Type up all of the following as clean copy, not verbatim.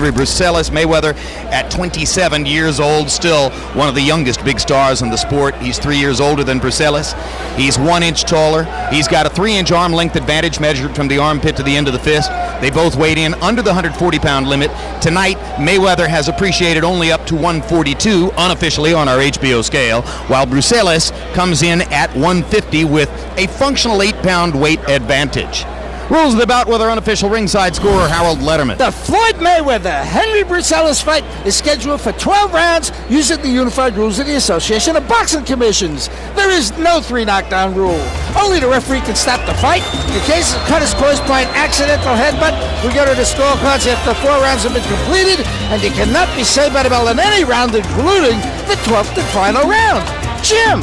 Henry Bruseles. Mayweather at 27 years old, still one of the youngest big stars in the sport. He's 3 years older than Bruseles. He's 1 inch taller. He's got a 3-inch arm length advantage measured from the armpit to the end of the fist. They both weighed in under the 140-pound limit. Tonight, Mayweather has appreciated only up to 142 unofficially on our HBO scale, while Bruseles comes in at 150 with a functional 8-pound weight advantage. Rules of the bout with our unofficial ringside scorer, Harold Letterman. The Floyd Mayweather-Henry Bruseles fight is scheduled for 12 rounds using the unified rules of the Association of Boxing Commissions. There is no 3-knockdown rule. Only the referee can stop the fight. In case the cut is caused by an accidental headbutt, we go to the scorecards after 4 rounds have been completed, and you cannot be saved by the bell in any round, including the 12th and final round. Jim.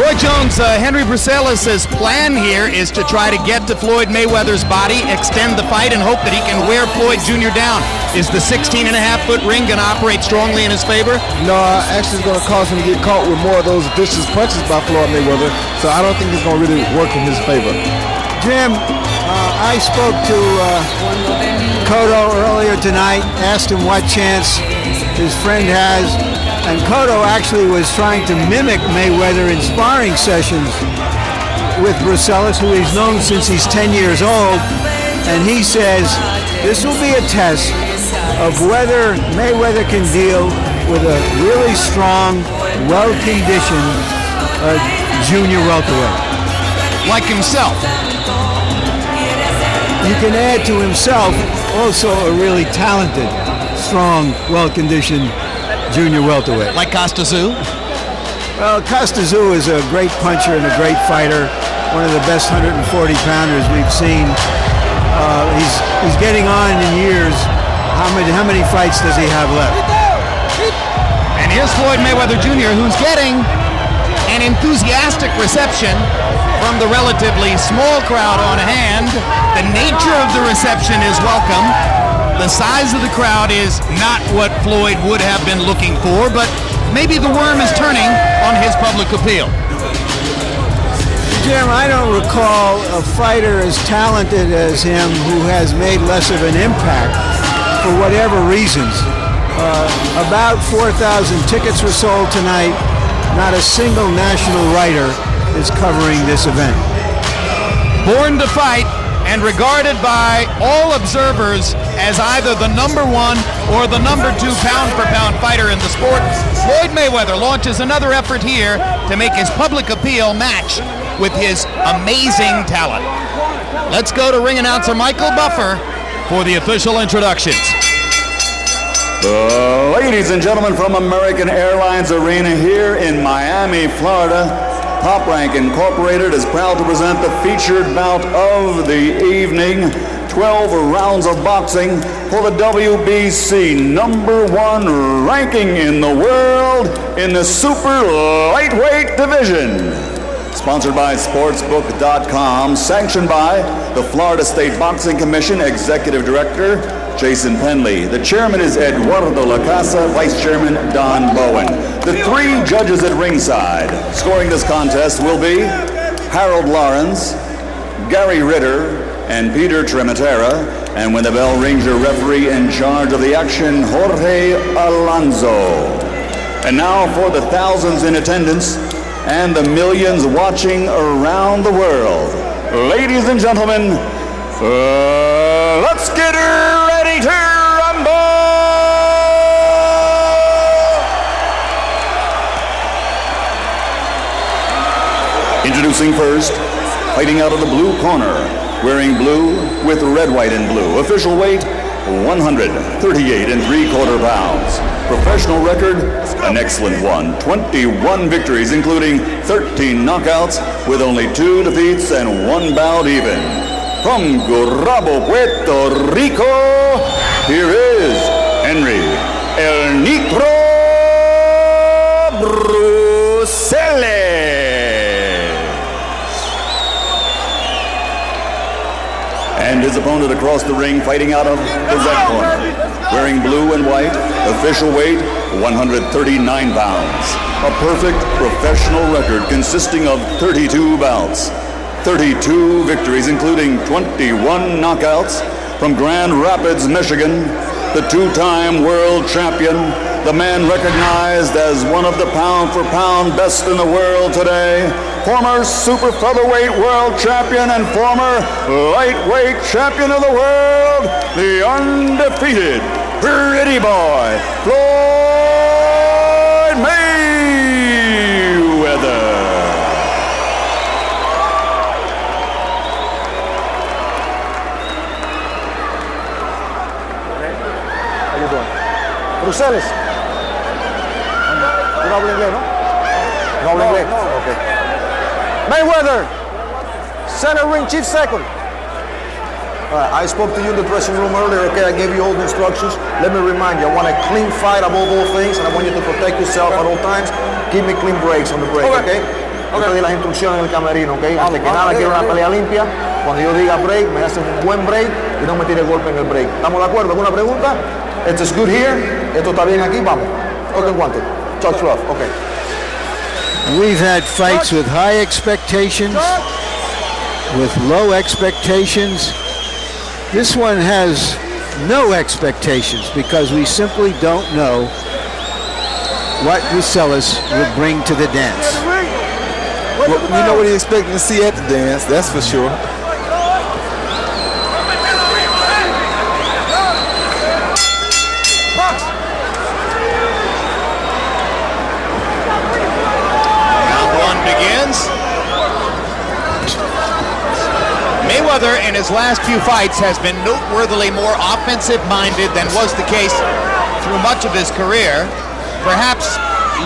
Roy Jones, Henry Bruseles' plan here is to try to get to Floyd Mayweather's body, extend the fight, and hope that he can wear Floyd Jr. down. Is the 16.5-foot ring going to operate strongly in his favor? No, actually it's going to cause him to get caught with more of those vicious punches by Floyd Mayweather, so I don't think it's going to really work in his favor. Jim, I spoke to Cotto earlier tonight, asked him what chance his friend has, and Cotto actually was trying to mimic Mayweather in sparring sessions with Bruseles, who he's known since he's 10 years old, and he says this will be a test of whether Mayweather can deal with a really strong, well-conditioned junior welterweight. Like himself. You can add to himself also a really talented, strong, well-conditioned junior welterweight. Like Costa-Tszyu? Well, Costa-Tszyu is a great puncher and a great fighter, one of the best 140-pounders we've seen. He's getting on in years. How many fights does he have left? And here's Floyd Mayweather Jr., who's getting an enthusiastic reception from the relatively small crowd on hand. The nature of the reception is welcome. The size of the crowd is not what Floyd would have been looking for, but maybe the worm is turning on his public appeal. Jim, I don't recall a fighter as talented as him who has made less of an impact for whatever reasons. About 4,000 tickets were sold tonight. Not a single national writer is covering this event. Born to fight and regarded by all observers as either the #1 or the #2 pound-for-pound fighter in the sport, Floyd Mayweather launches another effort here to make his public appeal match with his amazing talent. Let's go to ring announcer Michael Buffer for the official introductions. Ladies and gentlemen, from American Airlines Arena here in Miami, Florida, Top Rank Incorporated is proud to present the featured bout of the evening. 12 rounds of boxing for the WBC #1 ranking in the world in the super lightweight division. Sponsored by Sportsbook.com, sanctioned by the Florida State Boxing Commission Executive Director Jason Penley. The chairman is Eduardo Lacasa, vice chairman Don Bowen. The 3 judges at ringside scoring this contest will be Harold Lawrence, Gary Ritter, and Peter Trematera. And when the bell rings, your referee in charge of the action, Jorge Alonso. And now for the thousands in attendance and the millions watching around the world. Ladies and gentlemen, let's get ready to rumble! Introducing first, fighting out of the blue corner, wearing blue with red, white, and blue. Official weight, 138 3/4 pounds. Professional record, an excellent one. 21 victories, including 13 knockouts, with only 2 defeats and 1 bout even. From Gurabo, Puerto Rico, here is Henry El Nitro Bruseles. And his opponent across the ring, fighting out of the red corner, wearing blue and white, official weight 139 pounds. A perfect professional record consisting of 32 bouts, 32 victories, including 21 knockouts. From Grand Rapids, Michigan, the two-time world champion, the man recognized as one of the pound-for-pound best in the world today, former super featherweight world champion and former lightweight champion of the world, the undefeated pretty boy, Floyd Mayweather. Bruseles. ¿Tú no hablas inglés, no? No hablas inglés. No. Okay. Mayweather, center ring, chief second. All right, I spoke to you in the dressing room earlier, okay? I gave you all the instructions. Let me remind you, I want a clean fight above all things, and I want you to protect yourself at all times. Give me clean breaks on the break, okay? Yo te di las instrucciones en el camerino, okay? Antes que nada, quiero una pelea limpia. Cuando yo diga break, me haces un buen break y no me tires golpe en el break. ¿Estamos de acuerdo? ¿Alguna pregunta? Esto es good here. Esto está bien aquí, vamos. Okay, guante. Touch rough, okay. We've had fights with high expectations, with low expectations. This one has no expectations because we simply don't know what Bruseles will bring to the dance. Well, we know what he's expecting to see at the dance, that's for sure. Mayweather in his last few fights has been noteworthily more offensive-minded than was the case through much of his career, perhaps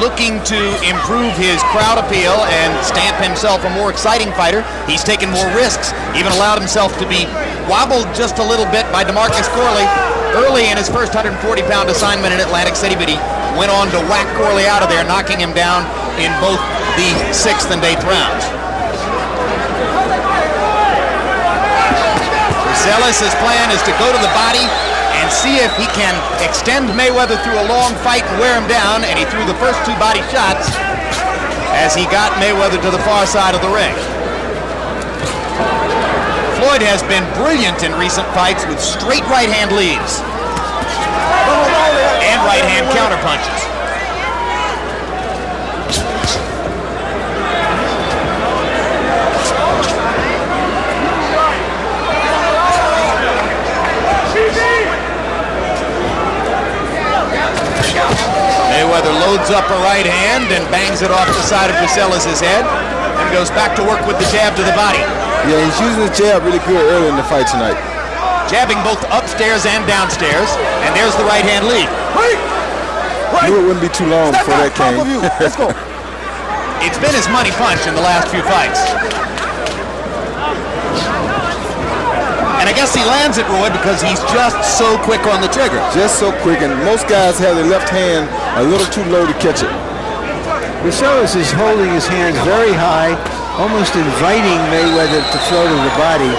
looking to improve his crowd appeal and stamp himself a more exciting fighter. He's taken more risks, even allowed himself to be wobbled just a little bit by DeMarcus Corley early in his first 140-pound assignment in Atlantic City, but he went on to whack Corley out of there, knocking him down in both the 6th and 8th rounds. Bruseles' plan is to go to the body and see if he can extend Mayweather through a long fight and wear him down, and he threw the first 2 body shots as he got Mayweather to the far side of the ring. Floyd has been brilliant in recent fights with straight right-hand leads and right-hand counterpunches. Mayweather loads up a right hand and bangs it off the side of Bruseles' head and goes back to work with the jab to the body. Yeah, he's using the jab really good early in the fight tonight. Jabbing both upstairs and downstairs, and there's the right hand lead. Knew it wouldn't be too long before that came. Let's go. It's been his money punch in the last few fights. And I guess he lands it, Roy, because he's just so quick on the trigger. Just so quick, and most guys have their left hand a little too low to catch it. Bruseles is holding his hands very high, almost inviting Mayweather to throw to the body.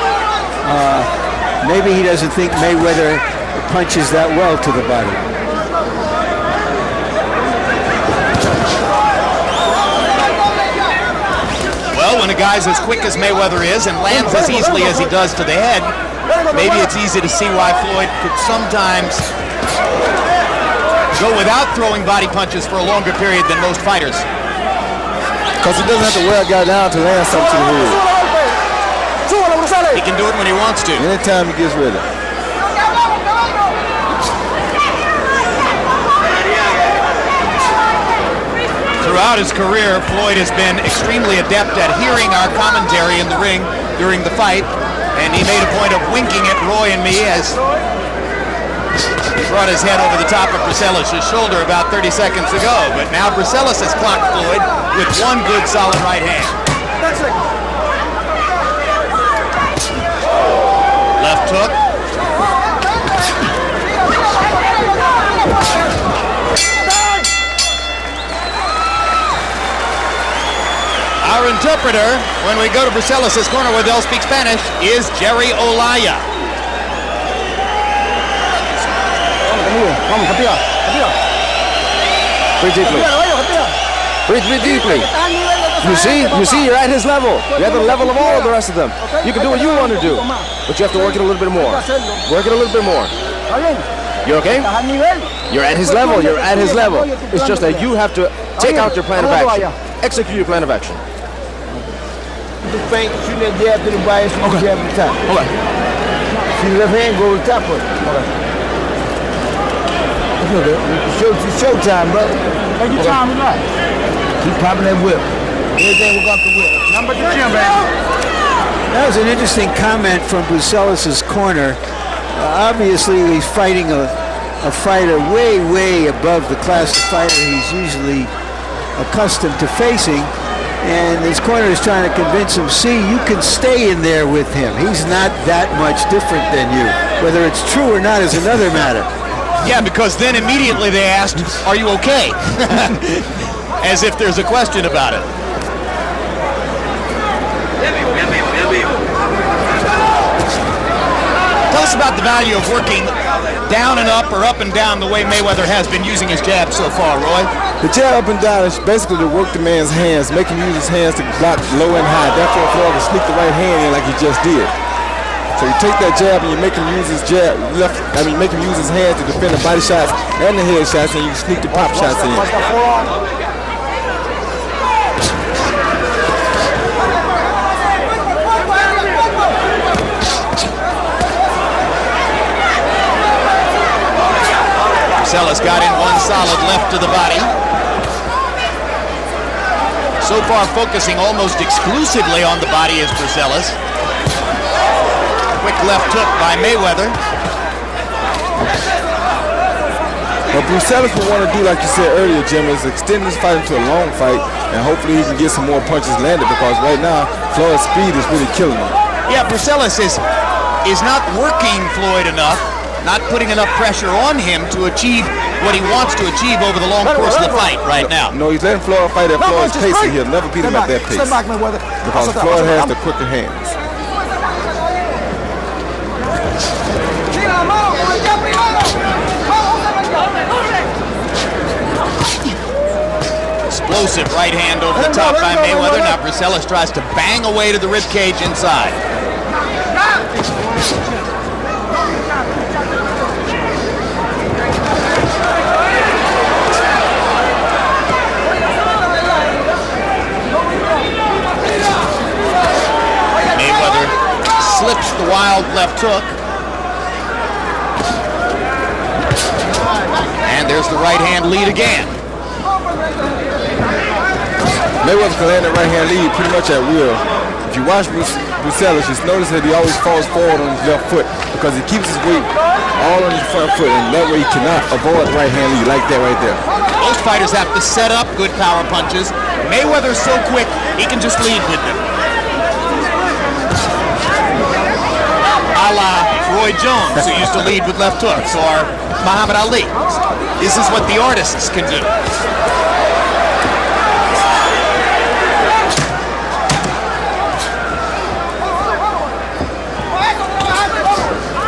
Maybe he doesn't think Mayweather punches that well to the body. Well, when a guy's as quick as Mayweather is and lands as easily as he does to the head, maybe it's easy to see why Floyd could sometimes go without throwing body punches for a longer period than most fighters. Because he doesn't have to wear a guy down to land something to the head. He can do it when he wants to. Anytime he gets ready. Throughout his career, Floyd has been extremely adept at hearing our commentary in the ring during the fight, and he made a point of winking at Roy and me as he brought his head over the top of Bruseles' shoulder about 30 seconds ago. But now Bruseles has clocked Floyd with one good solid right hand. Left hook. Our interpreter, when we go to Bruseles' corner where they'll speak Spanish, is Jerry Olaya. Breathe deeply. Breathe deeply. You see, you're at his level. You're at the level of all of the rest of them. You can do what you want to do, but you have to work it a little bit more. Work it a little bit more. You okay? You're at his level. You're at his level. It's just that you have to take out your plan of action. Execute your plan of action. The feint, shoot that jab to the body, shoot the jab to the top. Okay. See the left hand, go to the top of it. Okay. It's showtime, brother. Take your time, relax. Keep popping that whip. Everything will go off the whip. Number the gym, baby. That was an interesting comment from Bruseles' corner. Obviously, he's fighting a fighter way above the class of fighter he's usually accustomed to facing. And his corner is trying to convince him, see, you can stay in there with him. He's not that much different than you. Whether it's true or not is another matter. Yeah, because then immediately they asked, are you okay? As if there's a question about it. Tell us about the value of working down and up or up and down the way Mayweather has been using his jab so far, Roy. The jab up and down is basically to work the man's hands, make him use his hands to block low and high. Therefore, Floyd can sneak the right hand in like he just did. So you take that jab and you make him use his make him use his hands to defend the body shots and the head shots, and you sneak the pop shots in. Bruseles got in one solid left to the body. So far focusing almost exclusively on the body is Bruseles. Quick left hook by Mayweather. What Bruseles would want to do, like you said earlier, Jim, is extend this fight into a long fight, and hopefully he can get some more punches landed, because right now, Floyd's speed is really killing him. Yeah, Bruseles is not working Floyd enough, not putting enough pressure on him to achieve what he wants to achieve over the long course of the fight right now. No, he's letting Floyd fight at Floyd's pace, and he'll never beat him at that pace. Because Floyd has the quicker hands. Explosive right hand over the top by Mayweather. Now Bruseles tries to bang away to the rib cage inside. Mayweather slips the wild left hook. And there's the right hand lead again. Mayweather can land that right hand lead pretty much at will. If you watch Bruseles, just notice that he always falls forward on his left foot, because he keeps his weight all on his front foot, and that way he cannot avoid the right hand lead like that right there. Most fighters have to set up good power punches. Mayweather's so quick, he can just lead with them. A la Roy Jones, who used to lead with left hooks, or Muhammad Ali. This is what the artists can do.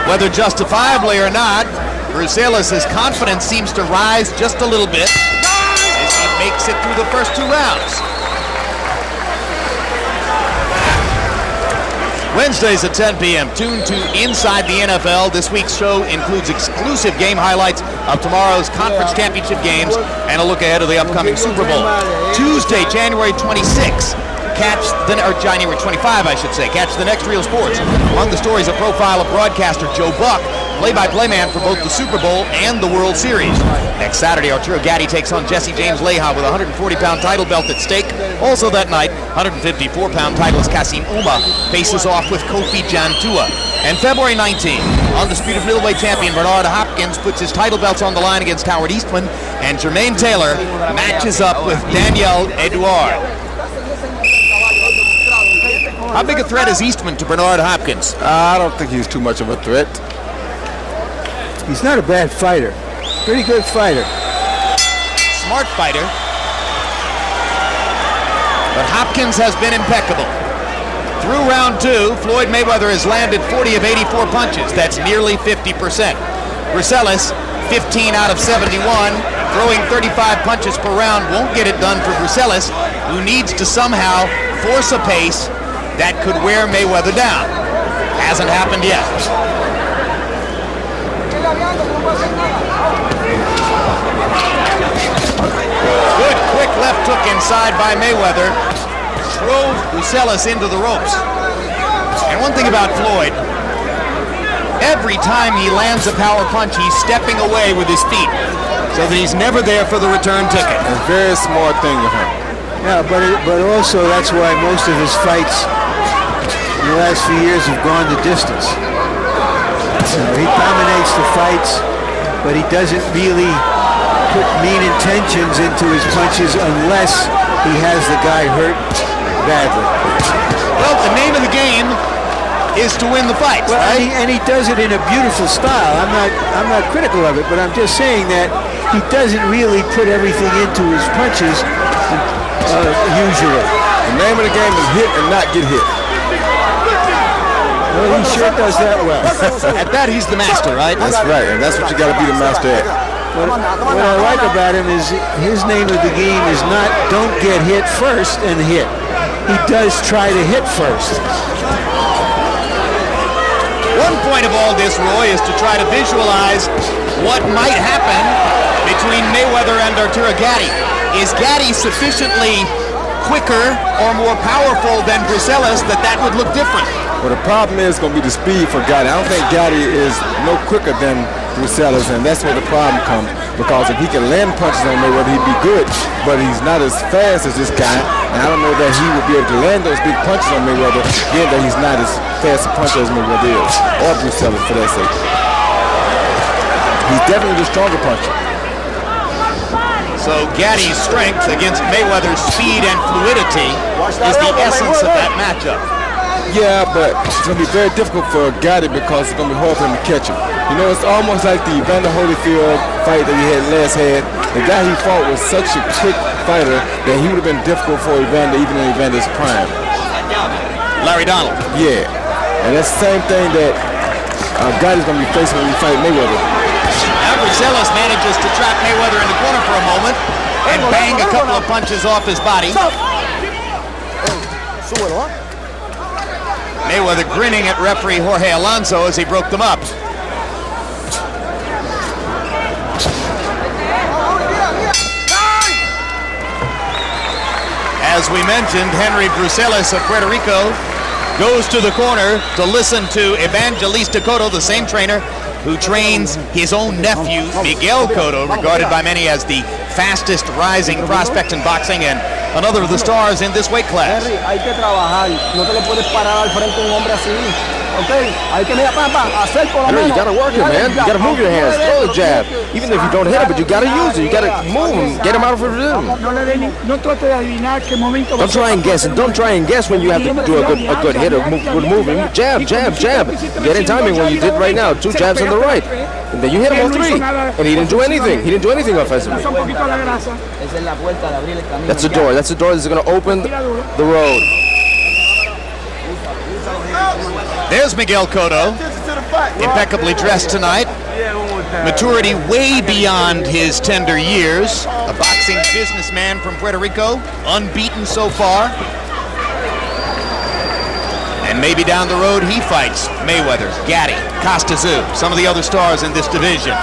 Whether justifiably or not, Bruseles' confidence seems to rise just a little bit as he makes it through the first two rounds. Wednesdays at 10 p.m. Tune to Inside the NFL. This week's show includes exclusive game highlights of tomorrow's conference championship games and a look ahead of the upcoming Super Bowl. Tuesday, January 26th. January 25, I should say. Catch the next Real Sports. Among the stories, a profile of broadcaster Joe Buck, play-by-play man for both the Super Bowl and the World Series. Next Saturday, Arturo Gatti takes on Jesse James Leija with a 140-pound title belt at stake. Also that night, 154-pound titleist Kasim Uma faces off with Kofi Jantua. And February 19th, undisputed middleweight champion Bernard Hopkins puts his title belts on the line against Howard Eastman, and Jermaine Taylor matches up with Daniel Edouard. How big a threat is Eastman to Bernard Hopkins? I don't think he's too much of a threat. He's not a bad fighter. Pretty good fighter. Smart fighter. But Hopkins has been impeccable. Through round two, Floyd Mayweather has landed 40 of 84 punches. That's nearly 50%. Bruseles, 15 out of 71. Throwing 35 punches per round won't get it done for Bruseles, who needs to somehow force a pace that could wear Mayweather down. Hasn't happened yet. Good quick left hook inside by Mayweather. Drove Bruseles into the ropes. And one thing about Floyd, every time he lands a power punch, he's stepping away with his feet so that he's never there for the return ticket. A very smart thing of him. Yeah, but also that's why most of his fights in the last few years have gone the distance. He dominates the fights, but he doesn't really put mean intentions into his punches unless he has the guy hurt badly. Well, the name of the game is to win the fight, well, right? And he does it in a beautiful style. I'm not critical of it, but I'm just saying that he doesn't really put everything into his punches usually. The name of the game is hit and not get hit. Well, he sure does that well. At that, he's the master, right? That's right, and that's what you got to be the master at. What I like about him is his name of the game is not don't get hit first and hit. He does try to hit first. One point of all this, Roy, is to try to visualize what might happen between Mayweather and Arturo Gatti. Is Gatti sufficiently quicker or more powerful than Bruseles that would look different? Well, the problem is going to be the speed for Gatti. I don't think Gatti is no quicker than Bruseles, and that's where the problem comes. Because if he can land punches on Mayweather, he'd be good, but he's not as fast as this guy, and I don't know that he would be able to land those big punches on Mayweather, given that he's not as fast a puncher as Mayweather is, or Bruseles for that sake. He's definitely the stronger puncher. So Gatti's strength against Mayweather's speed and fluidity is the essence of that matchup. Yeah, but it's going to be very difficult for Gatti because it's going to be hard for him to catch him. You know, it's almost like the Evander Holyfield fight that he had. The guy he fought was such a quick fighter that he would have been difficult for Evander, even in Evander's prime. Larry Donald. Yeah, and that's the same thing that Gatti's going to be facing when he fight Mayweather. Now Bruseles manages to trap Mayweather in the corner for a moment and bang a couple of punches off his body. Mayweather grinning at referee Jorge Alonso as he broke them up. As we mentioned, Henry Bruseles of Puerto Rico goes to the corner to listen to Evangelista Cotto, the same trainer who trains his own nephew, Miguel Cotto, regarded by many as the fastest rising prospect in boxing and another of the stars in this weight class. Henry, hay que trabajar. No te le puedes parar al frente a un hombre así. Okay, hay que hacer por lo menos. You gotta work it, man. You gotta move your hands, throw the jab. Even if you don't hit it, but you gotta use it. You gotta move him, get him out of rhythm. Don't try and guess, and don't try and guess when you have to do a good hit or good move. Jab, jab, jab. Get in timing when you did right now. 2 jabs on the right. And then you hit him all 3. And he didn't do anything. He didn't do anything offensively. That's the door. That's the door that's going to open the road. There's Miguel Cotto, impeccably dressed tonight. Maturity way beyond his tender years. A boxing businessman from Puerto Rico, unbeaten so far. And maybe down the road he fights Mayweather, Gatti, Costa Zoo, some of the other stars in this division.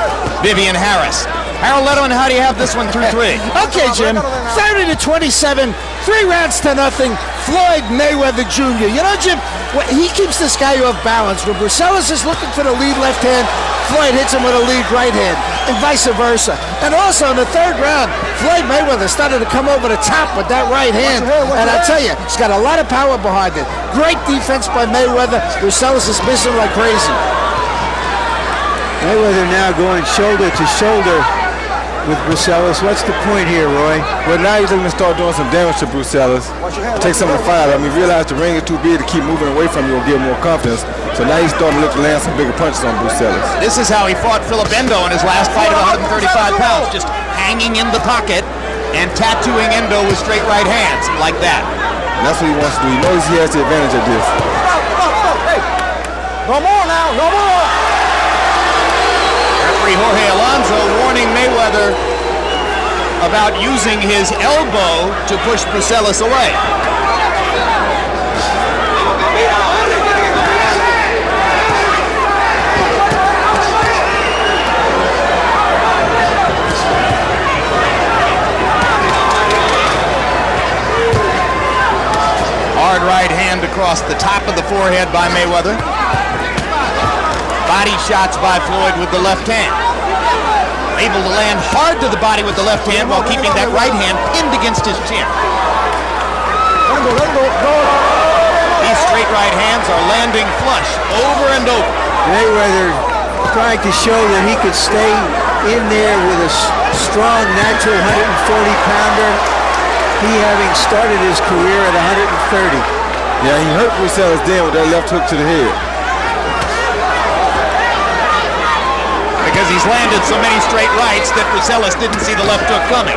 Vivian Harris. Harold Letterman, how do you have this one through 3? Okay, Jim. 30-27, 3 rounds to nothing. Floyd Mayweather Jr. You know, Jim, he keeps this guy off balance. When Bruseles is looking for the lead left hand, Floyd hits him with a lead right hand, and vice versa. And also in the 3rd round, Floyd Mayweather started to come over the top with that right hand. And I tell you, he's got a lot of power behind it. Great defense by Mayweather. Bruseles is missing like crazy. Mayweather now going shoulder to shoulder with Bruseles. What's the point here, Roy? Well, now he's going to start doing some damage to Bruseles. Take some of the fire. I mean, realize the ring is too big to keep moving away from you and give him more confidence. So now he's starting to look to land some bigger punches on Bruseles. This is how he fought Philip Endo in his last fight of 135 pounds, just hanging in the pocket and tattooing Endo with straight right hands, like that. And that's what he wants to do. He knows he has the advantage of this. Hey, no more now, no more. Referee Jorge Alonso warning Mayweather about using his elbow to push Bruseles away. right hand across the top of the forehead by Mayweather. Body shots by Floyd with the left hand. Able to land hard to the body with the left hand while keeping that right hand pinned against his chin. These straight right hands are landing flush over and over. Mayweather trying to show that he could stay in there with a strong, natural 140-pounder. He having started his career at 130. Yeah, he hurt Bruseles then with that left hook to the head. Because he's landed so many straight rights that Bruseles didn't see the left hook coming.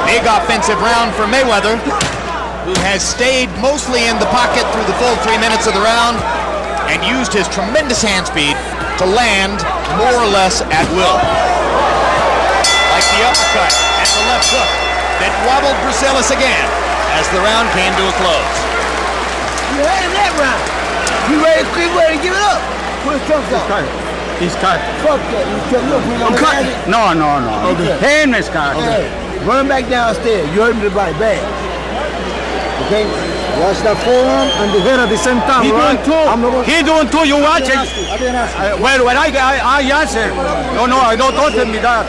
Big offensive round for Mayweather, who has stayed mostly in the pocket through the full 3 minutes of the round and used his tremendous hand speed to land more or less at will. Like the uppercut and the left hook that wobbled Bruseles again as the round came to a close. You had in that round. You ready to give it up? Put his trunks on. He's cut. Fuck that. I'm cutting. No. Okay. Hand is cut. Okay. Run him back downstairs. You hurt him to the body bad. Okay? Watch that forearm and the head at the same time. He right? doing two. He doing two. You watch it. When I answer. No, I don't tell me that.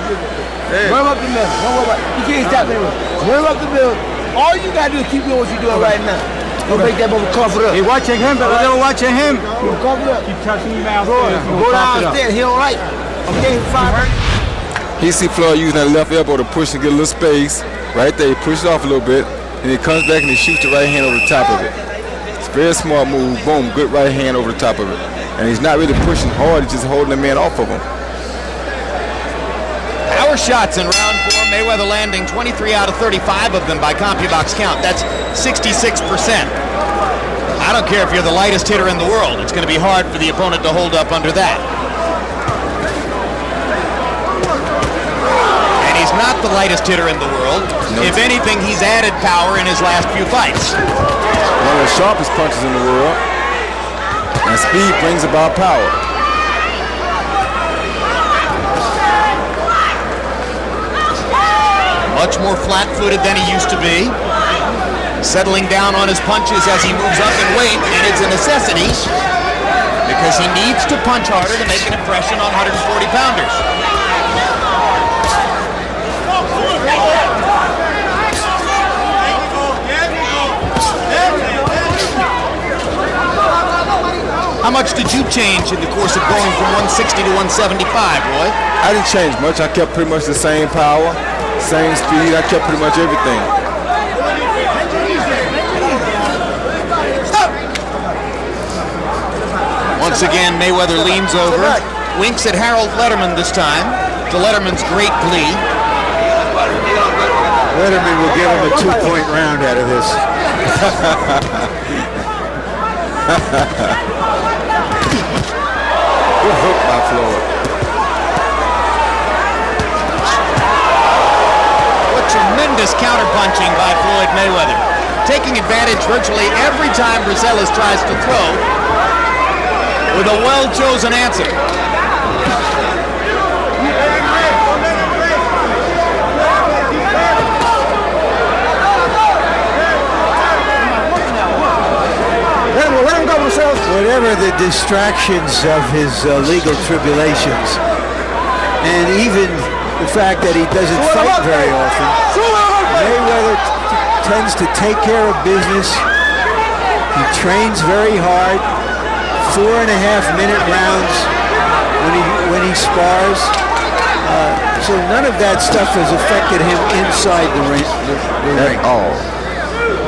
Hey. Run up the middle. Don't worry about it. You can't stop him. Run up the middle. All you gotta do is keep doing what you're doing right now. You make that mother cough it up. He watching him, but I don't watching him. You cough it up. Keep touching him out. Go downstairs. He all right. Okay, 500. He see Floyd using that left elbow to push and get a little space. Right there, he pushes off a little bit, and he comes back and he shoots the right hand over the top of it. It's a very smart move. Boom, good right hand over the top of it. And he's not really pushing hard, he's just holding the man off of him. Power shots in round 4, Mayweather landing 23 out of 35 of them by CompuBox count. That's 66%. I don't care if you're the lightest hitter in the world. It's going to be hard for the opponent to hold up under that. He's not the lightest hitter in the world. No. If anything, he's added power in his last few fights. One of the sharpest punches in the world. And speed brings about power. Much more flat-footed than he used to be. Settling down on his punches as he moves up in weight, and it's a necessity because he needs to punch harder to make an impression on 140-pounders. How much did you change in the course of going from 160 to 175, Roy? I didn't change much. I kept pretty much the same power, same speed. I kept pretty much everything. Once again, Mayweather leans over, winks at Harold Letterman this time, to Letterman's great glee. Letterman will give him a 2-point round out of this. Good hook by Floyd. What tremendous counterpunching by Floyd Mayweather. Taking advantage virtually every time Bruseles tries to throw with a well-chosen answer. Whatever the distractions of his legal tribulations, and even the fact that he doesn't fight very often, Mayweather tends to take care of business. He trains very hard, 4.5-minute rounds when he spars. So none of that stuff has affected him inside the ring. At all.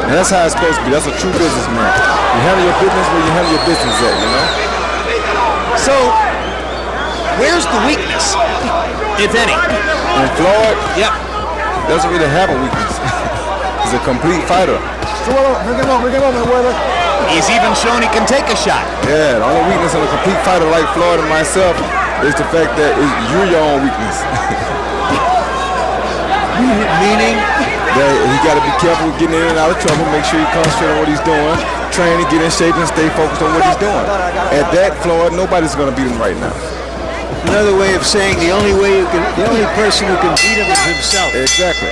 And that's how it's supposed to be. That's a true businessman. You handle your business where you handle your business at, you know? So, where's the weakness, if any? And Floyd, Yep. doesn't really have a weakness. He's a complete fighter. He's even shown he can take a shot. Yeah, the only weakness in a complete fighter like Floyd and myself is the fact that you're your own weakness. Meaning? That he got to be careful with getting in and out of trouble, make sure he concentrates on what he's doing, train and get in shape and stay focused on what he's doing. At that, Floyd, nobody's going to beat him right now. Another way of saying the only person who can beat him is himself. Exactly.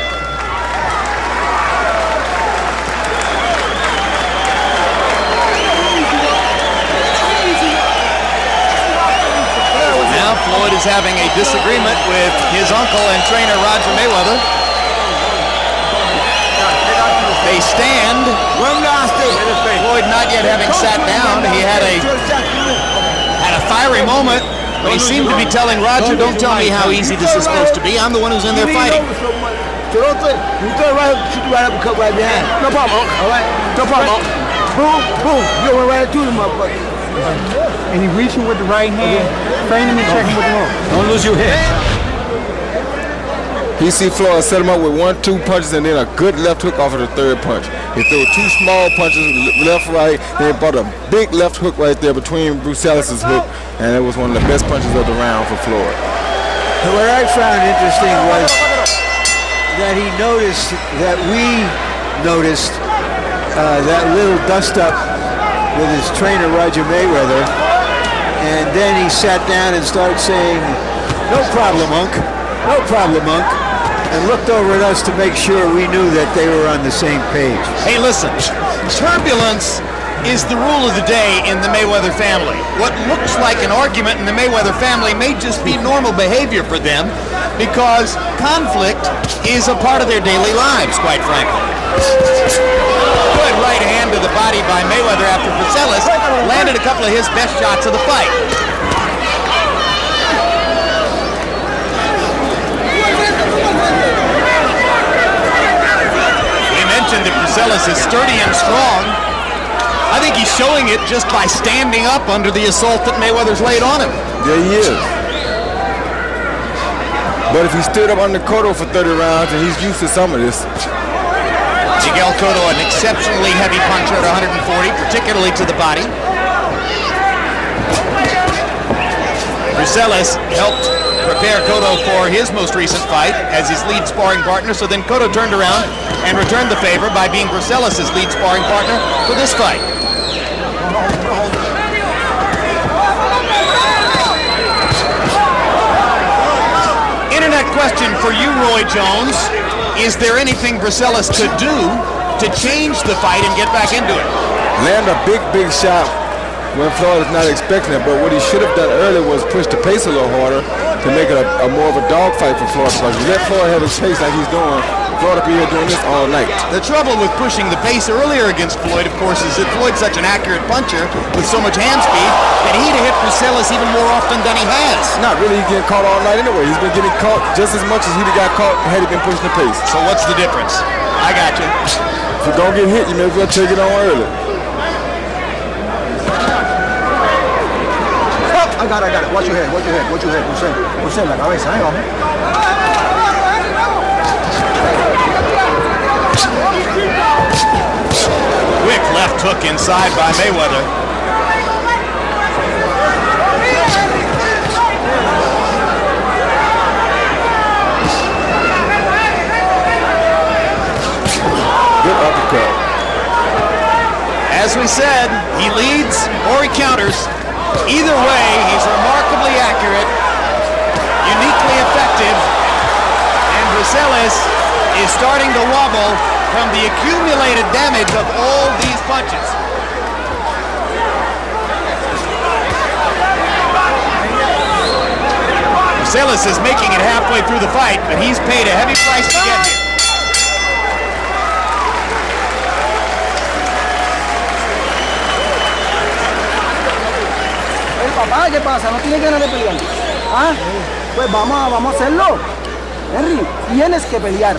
Now Floyd is having a disagreement with his uncle and trainer Roger Mayweather. They stand. Floyd not yet having sat down. He had a fiery moment, but he seemed to be telling Roger, "Don't tell me how easy this is supposed to be. I'm the one who's in there fighting." No problem. All right. No problem. Boom, boom. You went right to the motherfucker. And he reaching with the right hand, feigning and checking with the left. Don't lose your head. He see Floyd set him up with 1-2 punches and then a good left hook off of the third punch. He threw 2 small punches, left, right, then he brought a big left hook right there between Bruseles' hook, and it was one of the best punches of the round for Floyd. What I found interesting was that he noticed that we noticed that little dust-up with his trainer Roger Mayweather, and then he sat down and started saying, "No problem, Unc. No problem, Unc," and looked over at us to make sure we knew that they were on the same page. Hey, listen, turbulence is the rule of the day in the Mayweather family. What looks like an argument in the Mayweather family may just be normal behavior for them because conflict is a part of their daily lives, quite frankly. Good right hand to the body by Mayweather after Bruseles landed a couple of his best shots of the fight. We mentioned that Bruseles is sturdy and strong. I think he's showing it just by standing up under the assault that Mayweather's laid on him. There he is. But if he stood up under Cotto for 30 rounds, and he's used to some of this. Miguel Cotto, an exceptionally heavy puncher at 140, particularly to the body. Bruseles helped prepare Cotto for his most recent fight as his lead sparring partner, so then Cotto turned around and returned the favor by being Bruseles' lead sparring partner for this fight. Internet question for you, Roy Jones. Is there anything Bruseles could do to change the fight and get back into it? Land a big shot when Floyd is not expecting it, but what he should have done earlier was push the pace a little harder to make it a more of a dogfight for Floyd. Because if you let Floyd have his pace like he's doing, Floyd will be here doing this all night. The trouble with pushing the pace earlier against Floyd, of course, is that Floyd's such an accurate puncher with so much hand speed that he'd have hit Bruseles even more often than he has. Not really, he's getting caught all night anyway. He's been getting caught just as much as he'd have got caught had he been pushing the pace. So what's the difference? I got you. If you're going to get hit, you may as well take it on early. I got it. Watch your head. Bruseles, la cabeza, hombre. Quick left hook inside by Mayweather. Good uppercut. As we said, he leads or he counters. Either way, he's remarkably accurate, uniquely effective, and Bruseles is starting to wobble from the accumulated damage of all these punches. Bruseles is making it halfway through the fight, but he's paid a heavy price to get here. Papá, ¿qué pasa? ¿No tienes ganas de pelear? ¿Ah? Pues vamos a hacerlo. Henry, tienes que pelear.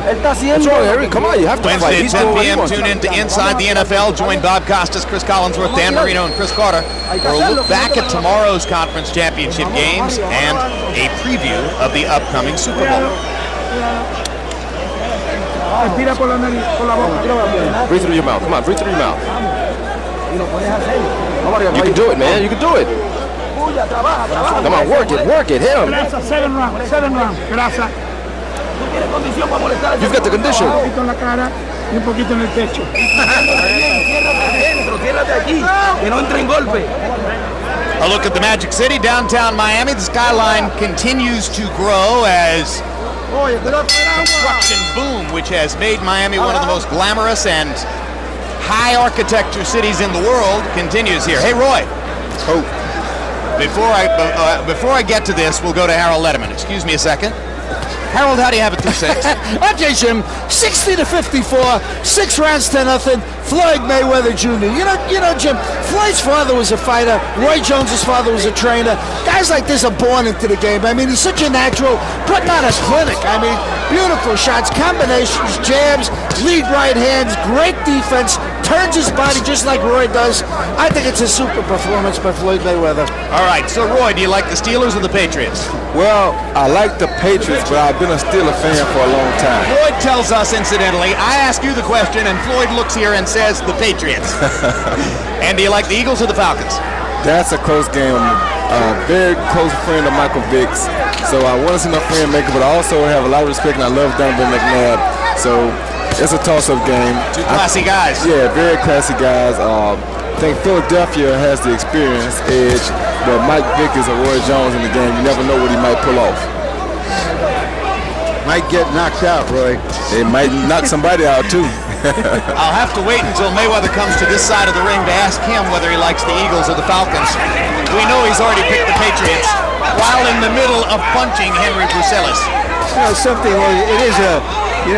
Él está haciendo... What's wrong, Henry? Come on, you have to fight. Wednesday He's at 10 doing what he p.m. wants. Tune in to Inside the NFL. Join Bob Costas, Chris Collinsworth, Dan Marino, and Chris Carter for a look back at tomorrow's conference championship games and a preview of the upcoming Super Bowl. Respira por la nariz, por la boca. Breathe through your mouth. Come on, breathe through your mouth. You can do it, man. You can do it. Come on, work it, hit him. Gracias, 7 rounds. Gracias. You've got the condition. Un poquito en la cara y un poquito en el pecho. A look at the Magic City, downtown Miami. The skyline continues to grow as construction boom, which has made Miami one of the most glamorous and high architecture cities in the world, continues here. Hey, Roy. Oh. Before I get to this, we'll go to Harold Letterman. Excuse me a second. Harold, how do you have it through 6? Okay, Jim, 60-54, 6 rounds to nothing. Floyd Mayweather Jr. You know, Jim, Floyd's father was a fighter. Roy Jones's father was a trainer. Guys like this are born into the game. I mean, he's such a natural, putting on a clinic. I mean, beautiful shots, combinations, jabs, lead right hands, great defense, turns his body just like Roy does. I think it's a super performance by Floyd Mayweather. All right, so Roy, do you like the Steelers or the Patriots? Well, I like the Patriots, but I've been a Steelers fan for a long time. Floyd tells us, incidentally, I ask you the question, and Floyd looks here and says the Patriots. And do you like the Eagles or the Falcons? That's a close game. Very close friend of Michael Vick's. So I want to see my friend make it, but I also have a lot of respect, and I love Donovan McNabb. So it's a toss-up game. Two classy guys. Yeah, very classy guys. I think Philadelphia has the experience edge, but Mike Vick is a Roy Jones in the game. You never know what he might pull off. Might get knocked out, Roy. It might knock somebody out, too. I'll have to wait until Mayweather comes to this side of the ring to ask him whether he likes the Eagles or the Falcons. We know he's already picked the Patriots while in the middle of punching Henry Bruseles. You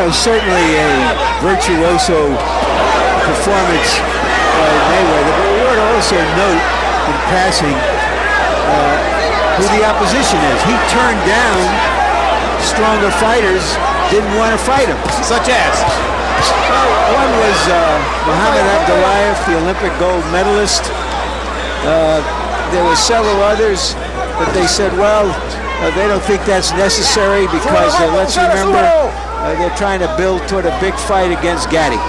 know, it is certainly a virtuoso performance by Mayweather, but we ought to also note in passing who the opposition is. He turned down stronger fighters, didn't want to fight him. Such as? One was Muhammad Abdullayev, the Olympic gold medalist. There were several others, but they said, well, they don't think that's necessary because, let's remember, they're trying to build toward a big fight against Gatti.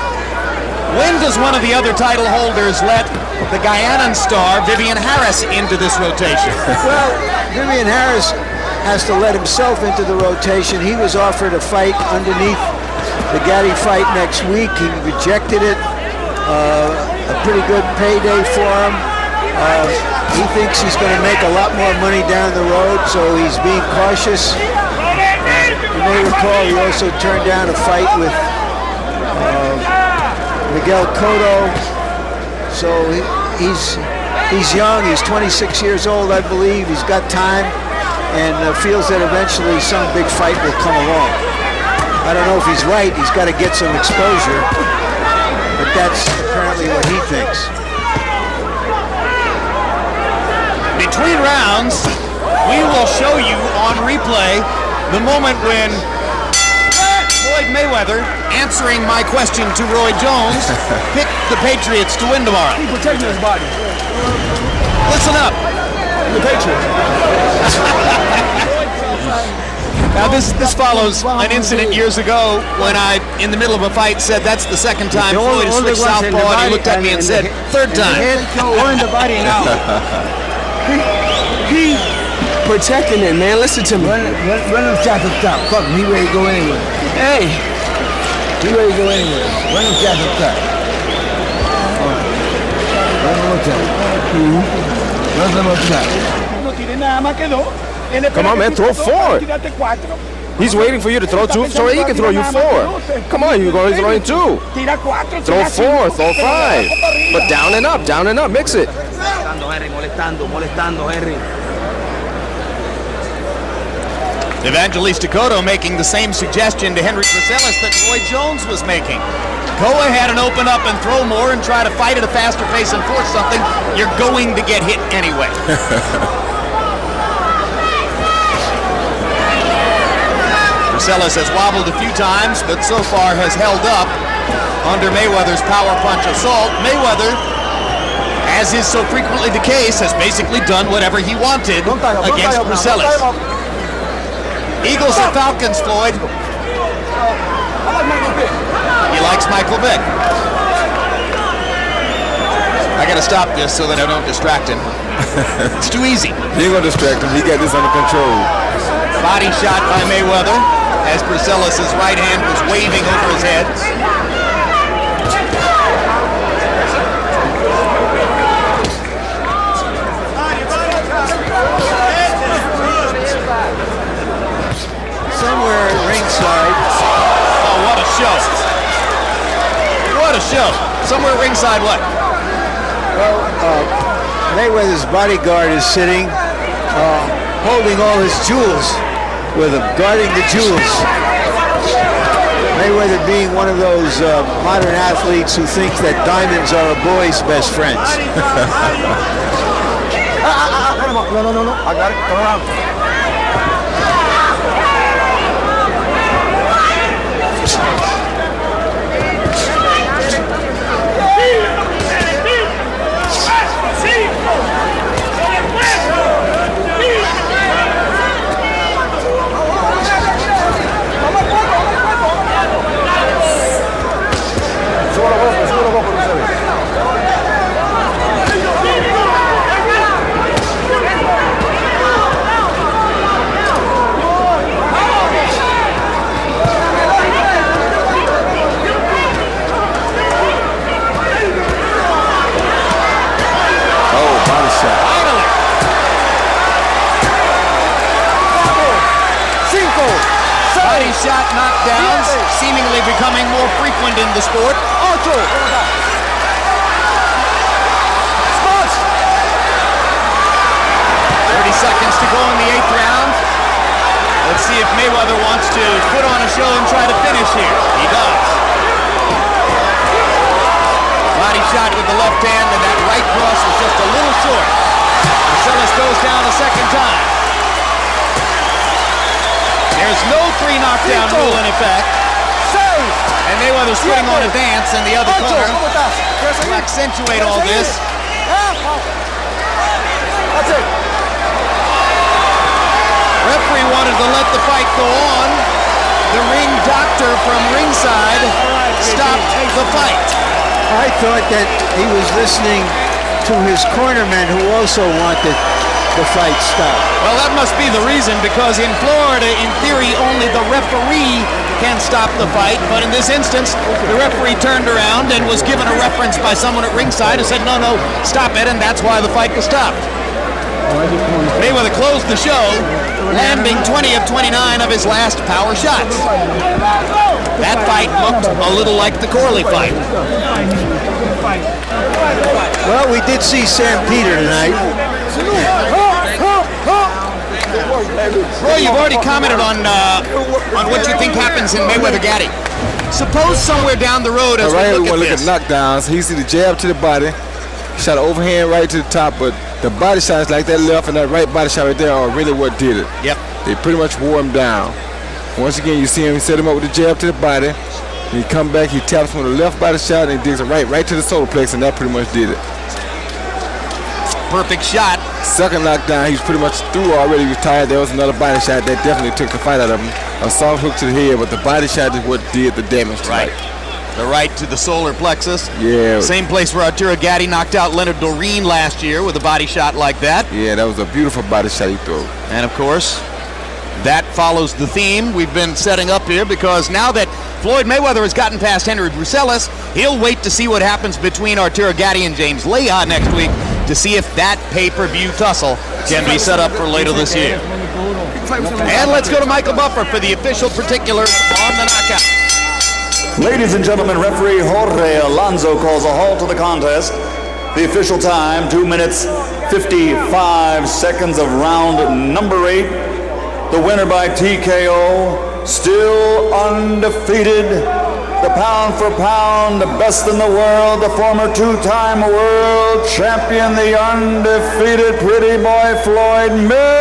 When does one of the other title holders let the Guyanan star Vivian Harris into this rotation? Well, Vivian Harris has to let himself into the rotation. He was offered a fight underneath the Gatti fight next week. He rejected it. A pretty good payday for him. He thinks he's going to make a lot more money down the road, so he's being cautious. You may recall he also turned down a fight with Miguel Cotto. So he's young. He's 26 years old, I believe. He's got time and feels that eventually some big fight will come along. I don't know if he's right. He's got to get some exposure, but that's apparently what he thinks. Between rounds, we will show you on replay the moment when Floyd Mayweather, answering my question to Roy Jones, picked the Patriots to win tomorrow. He's protecting his body. Listen up. The Patriots. Now this follows an incident years ago when I, in the middle of a fight, said that's the second time Floyd has switched southpaw, and he looked at me and said, third time. Or in the body now. He protecting it, man. Listen to me. Run him shot to top. Fuck him. He ready to go anywhere. Hey. He ready to go anywhere. Run him shot to top. Run him on top. Run him on top. Come on, man, throw 4. He's waiting for you to throw 2 so he can throw you 4. Come on, you're going throwing 2. Throw 4, throw 5. But down and up, mix it. Evangelista Cotto making the same suggestion to Henry Bruseles that Roy Jones was making. Go ahead and open up and throw more and try to fight at a faster pace and force something. You're going to get hit anyway. Bruseles has wobbled a few times, but so far has held up under Mayweather's power punch assault. Mayweather, as is so frequently the case, has basically done whatever he wanted against Bruseles. Eagles or Falcons, Floyd? He likes Michael Vick. I gotta stop this so that I don't distract him. It's too easy. He ain't gonna distract him. He got this under control. Body shot by Mayweather as Bruseles' right hand was waving over his head. Somewhere ringside. Oh, what a show. What a show. Somewhere ringside what? Well, Mayweather's bodyguard is sitting, holding all his jewels with him, guarding the jewels. Mayweather being one of those modern athletes who thinks that diamonds are a boy's best friends. No. I got it. Turn around. Body shot knockdowns seemingly becoming more frequent in the sport. 30 seconds to go in the 8th round. Let's see if Mayweather wants to put on a show and try to finish here. He does. Body shot with the left hand, and that right cross was just a little short. Bruseles goes down a second time. There's no 3 knockdown rule in effect. And Mayweather's putting on a dance in the other corner to accentuate all this. That's it. Referee wanted to let the fight go on. The ring doctor from ringside stopped the fight. I thought that he was listening to his cornermen who also wanted the fight stopped. Well, that must be the reason, because in Florida, in theory, only the referee can stop the fight. But in this instance, the referee turned around and was given a reference by someone at ringside who said, no, stop it, and that's why the fight was stopped. Mayweather closed the show, landing 20 of 29 of his last power shots. That fight looked a little like the Corley fight. Well, we did see Sam Peter tonight. Roy, you've already commented on what you think happens in Mayweather-Gatti. Suppose somewhere down the road, as right, we look at at knockdowns, he see the jab to the body, shot an overhand right to the top, but the body shots like that left and that right body shot right there are really what did it. Yep. They pretty much wore him down. Once again, you see him set him up with the jab to the body. And he come back, he taps him with a left body shot, and he digs it right to the solar plex, and that pretty much did it. Perfect shot. Second knockdown, he's pretty much through already. He was tired. There was another body shot that definitely took the fight out of him. A soft hook to the head, but the body shot is what did the damage tonight. Right. The right to the solar plexus. Yeah. Same place where Arturo Gatti knocked out Leonard Doreen last year with a body shot like that. Yeah, that was a beautiful body shot he threw. And of course, that follows the theme we've been setting up here, because now that Floyd Mayweather has gotten past Henry Bruseles, he'll wait to see what happens between Arturo Gatti and James Leah next week to see if that pay-per-view tussle can be set up for later this year. And let's go to Michael Buffer for the official particulars on the knockout. Ladies and gentlemen, referee Jorge Alonso calls a halt to the contest. The official time, 2 minutes, 55 seconds of round number 8. The winner by TKO, still undefeated. The pound for pound, the best in the world, the former 2-time world champion, the undefeated pretty boy Floyd Mayweather.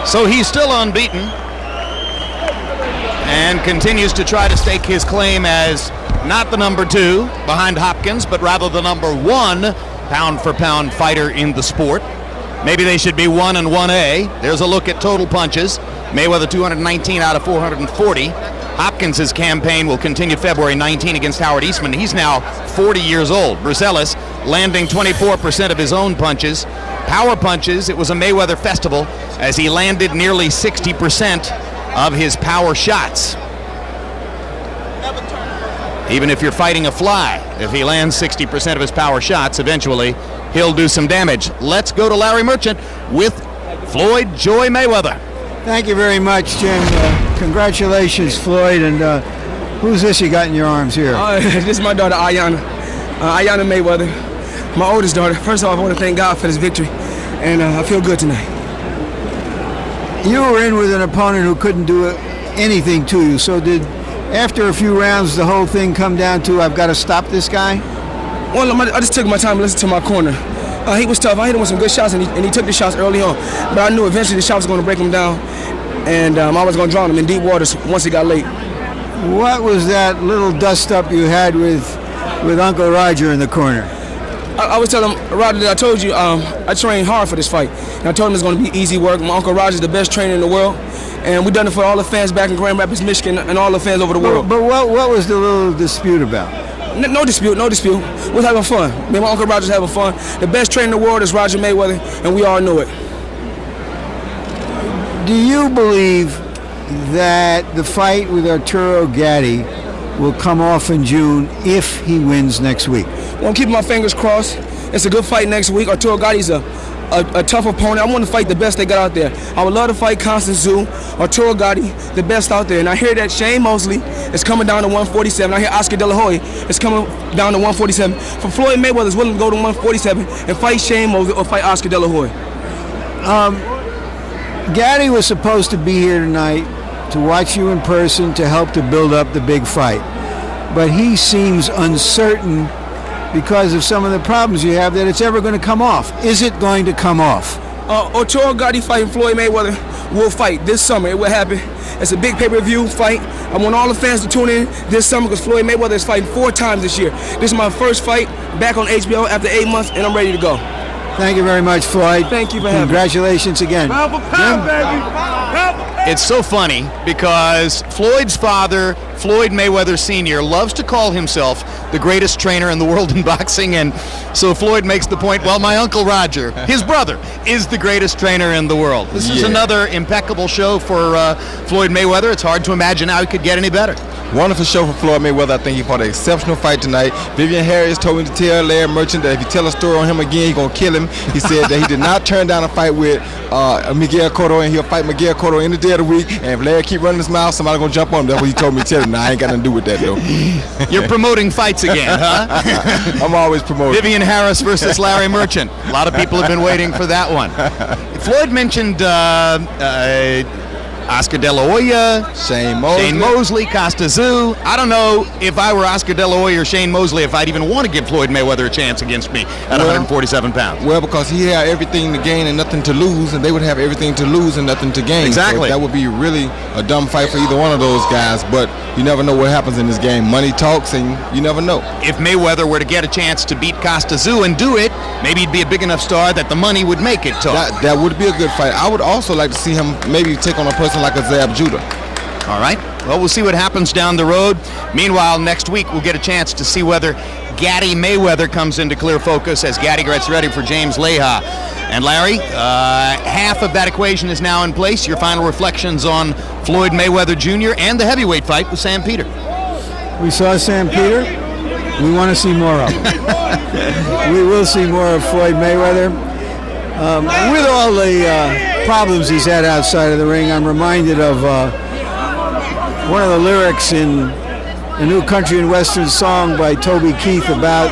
So he's still unbeaten and continues to try to stake his claim as not the number 2 behind Hopkins, but rather the number 1 pound for pound fighter in the sport. Maybe they should be 1 and 1A. There's a look at total punches. Mayweather 219 out of 440. Hopkins' campaign will continue February 19 against Howard Eastman. He's now 40 years old. Bruseles landing 24% of his own punches. Power punches, it was a Mayweather festival as he landed nearly 60% of his power shots. Even if you're fighting a fly, if he lands 60% of his power shots, eventually he'll do some damage. Let's go to Larry Merchant with Floyd Joy Mayweather. Thank you very much, Jim. Congratulations, Floyd. And who's this you got in your arms here? This is my daughter, Ayanna. Ayanna Mayweather, my oldest daughter. First of all, I want to thank God for this victory, and I feel good tonight. You were in with an opponent who couldn't do anything to you, so did, after a few rounds, the whole thing come down to, I've got to stop this guy? Well, I just took my time to listen to my corner. He was tough. I hit him with some good shots, and he took the shots early on. But I knew eventually the shot was going to break him down, and I was going to drown him in deep waters once it got late. What was that little dust-up you had with Uncle Roger in the corner? I was telling him, Roger, I told you I trained hard for this fight. And I told him it's going to be easy work. My Uncle Roger's the best trainer in the world. And we've done it for all the fans back in Grand Rapids, Michigan, and all the fans over the world. But what was the little dispute about? No dispute. We're having fun. Me and my Uncle Roger's having fun. The best trainer in the world is Roger Mayweather, and we all know it. Do you believe that the fight with Arturo Gatti will come off in June if he wins next week? Well, I'm keeping my fingers crossed. It's a good fight next week. Arturo Gatti's a tough opponent. I want to fight the best they got out there. I would love to fight Constant Tszyu, Arturo Gatti, the best out there. And I hear that Shane Mosley is coming down to 147. I hear Oscar De La Hoya is coming down to 147. For Floyd Mayweather is willing to go to 147 and fight Shane Mosley or fight Oscar De La Hoya. Gatti was supposed to be here tonight to watch you in person to help to build up the big fight. But he seems uncertain because of some of the problems you have that it's ever going to come off. Is it going to come off? Arturo Gatti fighting Floyd Mayweather will fight this summer. It will happen. It's a big pay-per-view fight. I want all the fans to tune in this summer because Floyd Mayweather is fighting 4 times this year. This is my first fight back on HBO after 8 months, and I'm ready to go. Thank you very much, Floyd. Thank you for having me. Congratulations again. Pound for pound, baby. It's so funny because Floyd's father, Floyd Mayweather Sr., loves to call himself the greatest trainer in the world in boxing, and so Floyd makes the point, well, my Uncle Roger, his brother, is the greatest trainer in the world. This is another impeccable show for Floyd Mayweather. It's hard to imagine how he could get any better. Wonderful show for Floyd Mayweather. I think he fought an exceptional fight tonight. Vivian Harris told me to tell Larry Merchant that if you tell a story on him again, he's going to kill him. He said that he did not turn down a fight with Miguel Cotto, and he'll fight Miguel Cotto any day of the week. And if Larry keep running his mouth, somebody's going to jump on him. That's what he told me to tell him. Now, I ain't got nothing to do with that, though. You're promoting fights again, huh? I'm always promoting. Vivian Harris versus Larry Merchant. A lot of people have been waiting for that one. Floyd mentioned Oscar De La Hoya, Shane Mosley, Costa Tszyu. I don't know if I were Oscar De La Hoya or Shane Mosley if I'd even want to give Floyd Mayweather a chance against me at 147 pounds. Well, because he had everything to gain and nothing to lose, and they would have everything to lose and nothing to gain. Exactly. So that would be really a dumb fight for either one of those guys, but you never know what happens in this game. Money talks, and you never know. If Mayweather were to get a chance to beat Costa Tszyu and do it, maybe he'd be a big enough star that the money would make it talk. That would be a good fight. I would also like to see him maybe take on a person like a Zab Judah. All right. Well, we'll see what happens down the road. Meanwhile, next week we'll get a chance to see whether Gatti Mayweather comes into clear focus as Gatti gets ready for James Leha. And Larry, half of that equation is now in place. Your final reflections on Floyd Mayweather Jr. and the heavyweight fight with Sam Peter. We saw Sam Peter. We want to see more of him. We will see more of Floyd Mayweather. With all the problems he's had outside of the ring, I'm reminded of one of the lyrics in a New Country and Western song by Toby Keith about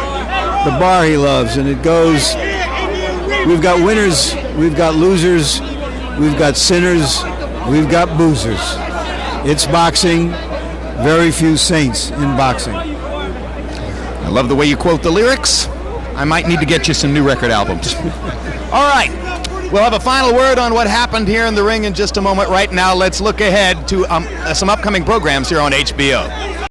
the bar he loves, and it goes, we've got winners, we've got losers, we've got sinners, we've got boozers. It's boxing, very few saints in boxing. I love the way you quote the lyrics. I might need to get you some new record albums. All right. We'll have a final word on what happened here in the ring in just a moment. Right now, let's look ahead to some upcoming programs here on HBO.